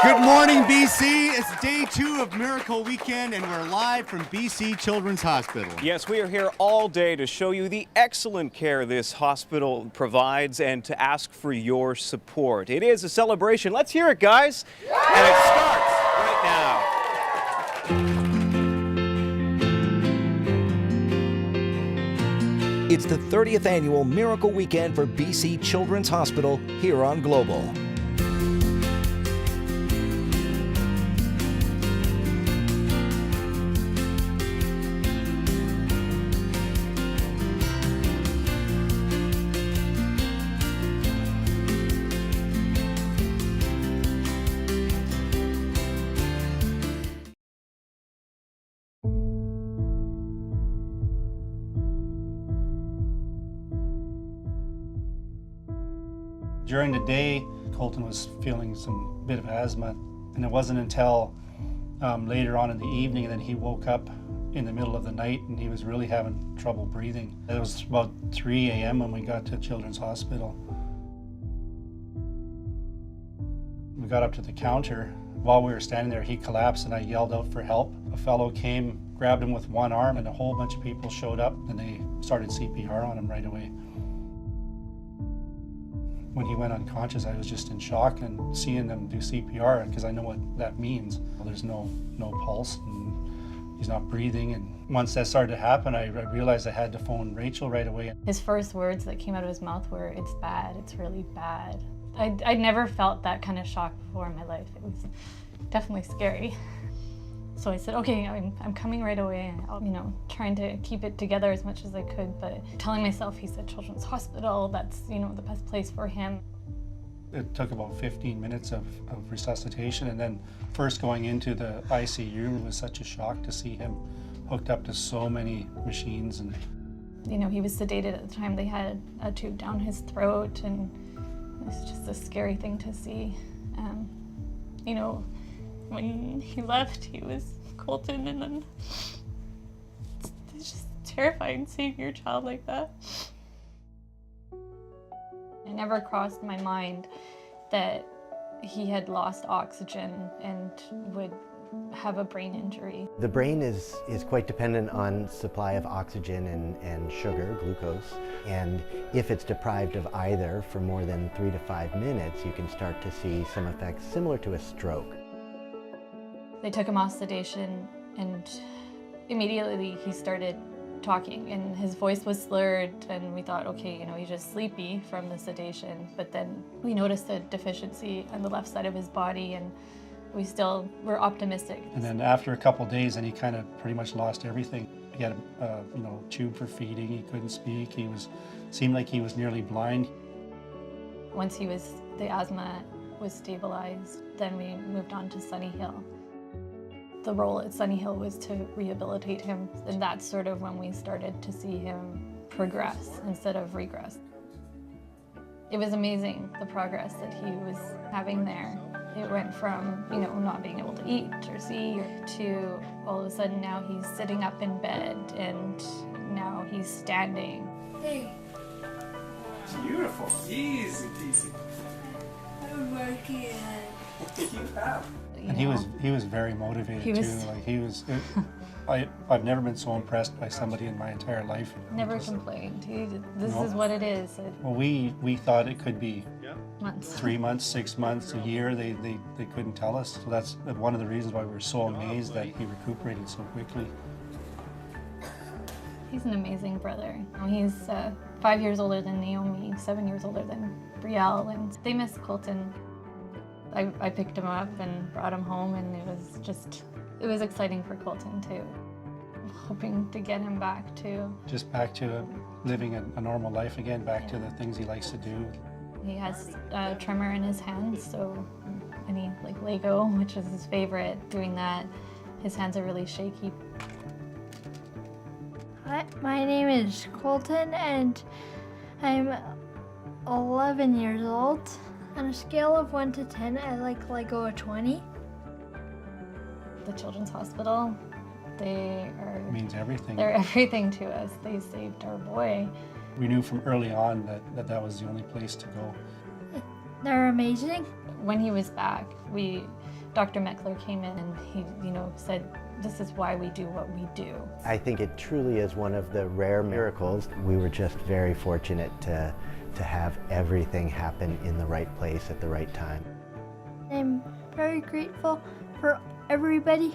Good morning, BC. It's day 2 of Miracle Weekend, and we're live from BC Children's Hospital. Yes, we are here all day to show you the excellent care this hospital provides and to ask for your support. It is a celebration. Let's hear it, guys. And it starts right now. It's the 30th annual Miracle Weekend for BC Children's Hospital here on Global. During the day, Colton was feeling some bit of asthma, and it wasn't until later on in the evening that he woke up in the middle of the night and he was really having trouble breathing. It was about 3 a.m. when we got to Children's Hospital. We got up to the counter. While we were standing there, he collapsed and I yelled out for help. A fellow came, grabbed him with one arm, and a whole bunch of people showed up and they started CPR on him right away. When he went unconscious, I was just in shock, and seeing them do CPR, because I know what that means. There's no pulse, and he's not breathing. And once that started to happen, I realized I had to phone Rachel right away. His first words that came out of his mouth were, "It's bad, it's really bad." I'd never felt that kind of shock before in my life. It was definitely scary. So I said, okay, I'm coming right away, and trying to keep it together as much as I could, but telling myself he's at Children's Hospital, that's, the best place for him. It took about 15 minutes of resuscitation, and then first going into the ICU was such a shock to see him hooked up to so many machines. And he was sedated at the time. They had a tube down his throat, and it was just a scary thing to see. When he left, he was Colton, and then it's just terrifying seeing your child like that. It never crossed my mind that he had lost oxygen and would have a brain injury. The brain is quite dependent on supply of oxygen and sugar, glucose, and if it's deprived of either for more than 3 to 5 minutes, you can start to see some effects similar to a stroke. They took him off sedation, and immediately he started talking, and his voice was slurred, and we thought, okay, he's just sleepy from the sedation. But then we noticed a deficiency on the left side of his body, and we still were optimistic. And then after a couple of days, and he kind of pretty much lost everything. He had a tube for feeding. He couldn't speak. Seemed like he was nearly blind. Once the asthma was stabilized, then we moved on to Sunny Hill. The role at Sunny Hill was to rehabilitate him, and that's sort of when we started to see him progress instead of regress. It was amazing, the progress that he was having there. It went from, not being able to eat or see to all of a sudden now he's sitting up in bed, and now he's standing. Hey. Beautiful. Easy peasy. I'm working You have. And he was very motivated too. I've never been so impressed by somebody in my entire life. Never complained. This is what it is. Well, we thought it could be Months. 3 months, 6 months, a year. They couldn't tell us. So that's one of the reasons why we were so amazed that he recuperated so quickly. He's an amazing brother. He's 5 years older than Naomi, 7 years older than Brielle, and they miss Colton. I picked him up and brought him home, and it was exciting for Colton too. I'm hoping to get him back to Back to living a normal life again, back to the things he likes to do. He has a tremor in his hands, so any Lego, which is his favorite, doing that, his hands are really shaky. Hi, my name is Colton, and I'm 11 years old. On a scale of 1 to 10, I like Lego a 20. The Children's Hospital, means everything. They're everything to us. They saved our boy. We knew from early on that was the only place to go. They're amazing. When he was back, we Dr. Meckler came in and he, said, this is why we do what we do. I think it truly is one of the rare miracles. We were just very fortunate to have everything happen in the right place at the right time. I'm very grateful for everybody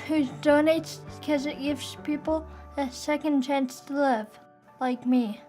who donates because it gives people a second chance to live, like me.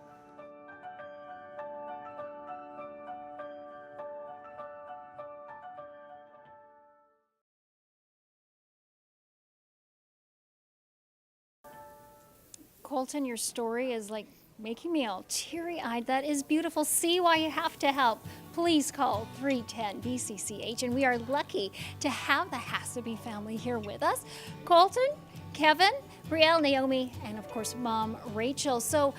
Colton, your story is like making me all teary-eyed. That is beautiful. See why you have to help. Please call 310-BCCH, and we are lucky to have the Hasebe family here with us. Colton, Kevin, Brielle, Naomi, and of course Mom Rachel. So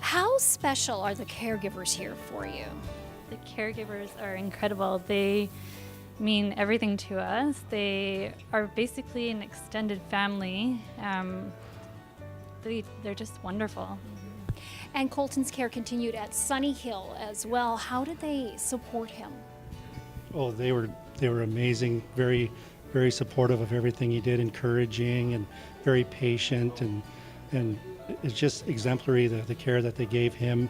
how special are the caregivers here for you? The caregivers are incredible. They mean everything to us. They are basically an extended family. They're just wonderful. And Colton's care continued at Sunny Hill as well. How did they support him? Oh, they were amazing, very, very supportive of everything he did, encouraging and very patient, and it's just exemplary, the care that they gave him,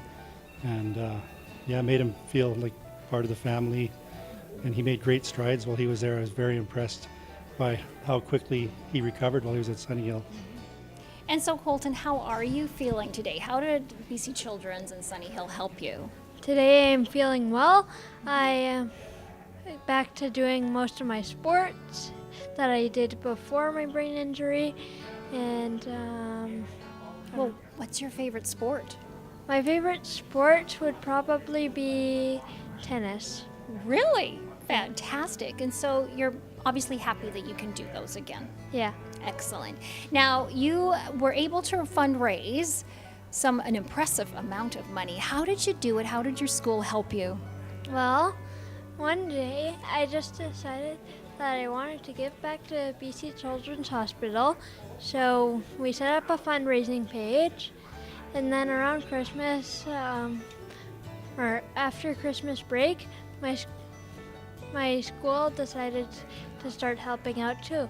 and yeah, made him feel like part of the family, and he made great strides while he was there. I was very impressed by how quickly he recovered while he was at Sunny Hill. And so Colton, how are you feeling today? How did BC Children's and Sunny Hill help you? Today I'm feeling well. I am back to doing most of my sports that I did before my brain injury. And Well, what's your favorite sport? my favorite sport would probably be tennis. Really? Fantastic. And so you're obviously happy that you can do those again. Yeah. Excellent. Now, you were able to fundraise an impressive amount of money. How did you do it? How did your school help you? Well, one day I just decided that I wanted to give back to BC Children's Hospital. So we set up a fundraising page, and then around Christmas, or after Christmas break, my school decided to start helping out too.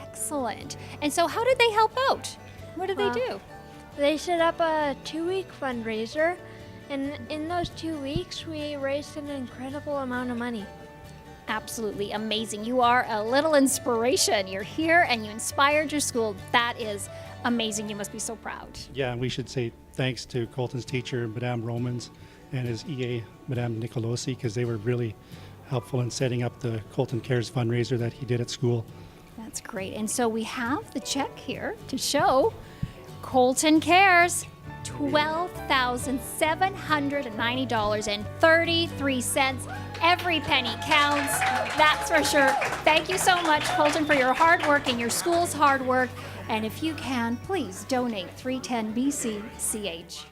Excellent. And so how did they help out? What did they do? They set up a 2-week fundraiser, and in those 2 weeks, we raised an incredible amount of money. Absolutely amazing. You are a little inspiration. You're here and you inspired your school. That is amazing. You must be so proud. Yeah, and we should say thanks to Colton's teacher, Madame Romans, and his EA, Madame Nicolosi, because they were really helpful in setting up the Colton Cares fundraiser that he did at school. That's great. And so we have the check here to show Colton Cares, $12,790.33. Every penny counts, that's for sure. Thank you so much, Colton, for your hard work and your school's hard work. And if you can, please donate 310-BCCH.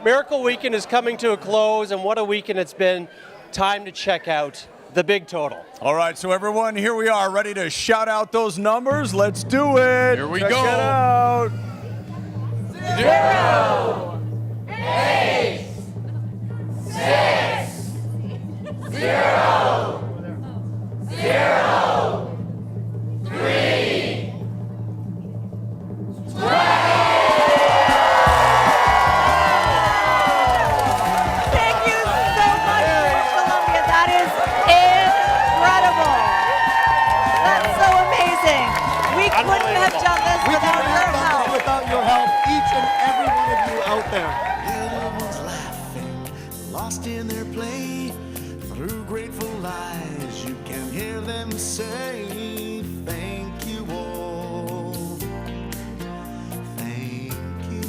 Miracle Weekend is coming to a close, and what a weekend it's been. Time to check out the big total. All right, so everyone, here we are, ready to shout out those numbers. Let's do it. Here we Check go. it out. 0, 8, 6, 0, 0, 3, 12. Without your help, each and every one of you out there. Little ones laughing, lost in their play. Through grateful eyes, you can hear them say, thank you all. Thank you.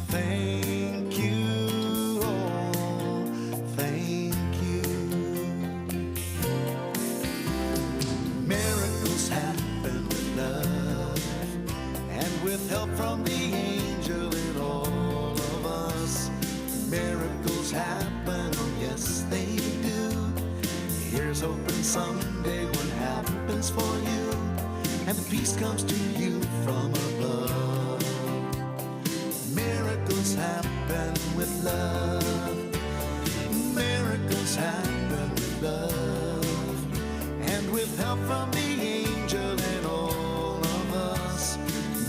Thank you all. Thank you. Miracles happen with love and with help from the angel in all of us. Miracles happen, oh yes they do. Here's hoping someday what happens for you, and the peace comes to you from above. Miracles happen with love. miracles happen with love and with help from the angel in all of us.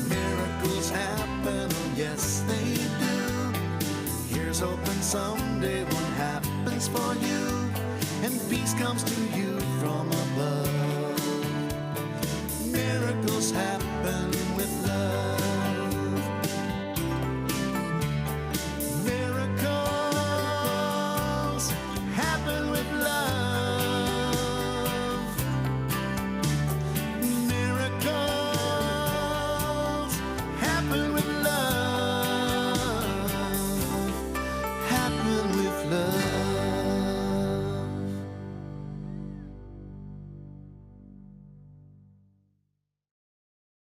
Miracles happen, oh yes they do. Here's hoping someday one happens for you and peace comes to you from above.